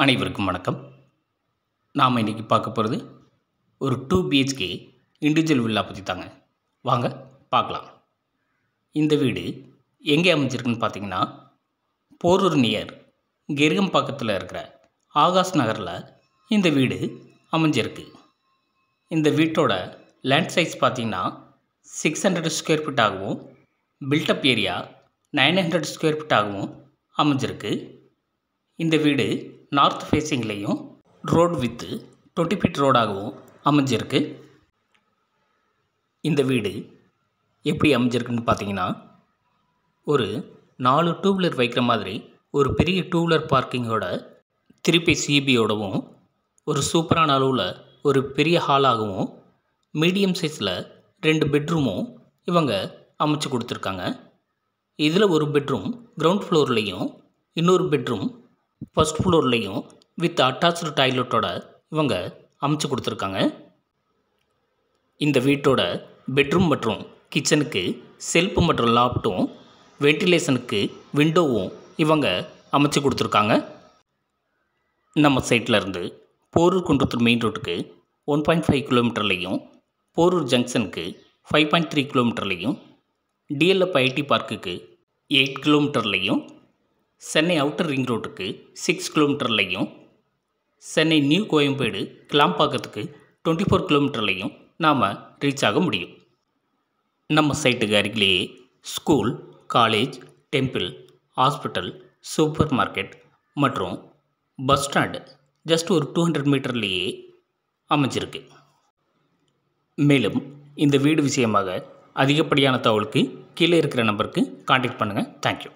அனைவருக்கும் வணக்கம். நாம் இன்றைக்கி பார்க்க போகிறது ஒரு 2 BHK இண்டிவிஜுவல் வில்லா பற்றி தாங்க. வாங்க பார்க்கலாம். இந்த வீடு எங்கே அமைஞ்சிருக்குன்னு பார்த்தீங்கன்னா, போரூர் நியர் கெருகம்பாக்கத்தில் இருக்கிற ஆகாஷ் நகரில் இந்த வீடு அமைஞ்சிருக்கு. இந்த வீட்டோட லேண்ட் சைஸ் பார்த்தீங்கன்னா 600 ஸ்கொயர் ஃபீட் ஆகவும், பில்டப் ஏரியா 900 ஸ்கொயர் ஃபீட் ஆகவும் அமைஞ்சிருக்கு. இந்த வீடு நார்த் ஃபேஸிங்லேயும் ரோடு வித்து 20 ஃபீட் ரோடாகவும் அமைஞ்சிருக்கு. இந்த வீடு எப்படி அமைஞ்சிருக்குன்னு பார்த்தீங்கன்னா, ஒரு 4 டூ வீலர் வைக்கிற மாதிரி ஒரு பெரிய டூ வீலர் பார்க்கிங்கோட 3 சிபியோடவும், ஒரு சூப்பரான அளவில் ஒரு பெரிய ஹாலாகவும், மீடியம் சைஸில் 2 பெட்ரூமும் இவங்க அமைச்சு கொடுத்துருக்காங்க. இதில் ஒரு பெட்ரூம் கிரவுண்ட் ஃப்ளோர்லேயும், இன்னொரு பெட்ரூம் ஃபர்ஸ்ட் ஃப்ளோர்லேயும் வித் அட்டாச்டு டாய்லெட்டோட இவங்க அமைச்சு கொடுத்துருக்காங்க. இந்த வீட்டோட பெட்ரூம் மற்றும் கிச்சனுக்கு செல்ஃப் மற்றும் லாப்ட்டும், வென்டிலேஷனுக்கு விண்டோவும் இவங்க அமைச்சு கொடுத்துருக்காங்க. நம்ம சைட்டில் இருந்து போரூர் குன்றத்தூர் மெயின் ரோட்டுக்கு 1.5 கிலோமீட்டர்லேயும், போரூர் ஜங்ஷனுக்கு 5.3 கிலோமீட்டர்லேயும், டிஎல்எஃப் ஐடி பார்க்குக்கு 8 கிலோமீட்டர்லேயும், சென்னை அவுட்டர் ரிங் ரோட்டுக்கு 6 கிலோமீட்டர்லேயும், சென்னை நியூ கோயம்பேடு கிளாம்பாக்கத்துக்கு 24 கிலோமீட்டர்லேயும் நாம் ரீச் ஆக முடியும். நம்ம சைட்டுக்கு அருகிலேயே school, college, temple, hospital, super market மற்றும் பஸ் ஸ்டாண்டு ஜஸ்ட் ஒரு 200 மீட்டர்லேயே அமைஞ்சிருக்கு. மேலும் இந்த வீடு விஷயமாக அதிகப்படியான தகவலுக்கு கீழே இருக்கிற நம்பருக்கு கான்டாக்ட் பண்ணுங்கள். தேங்க்யூ.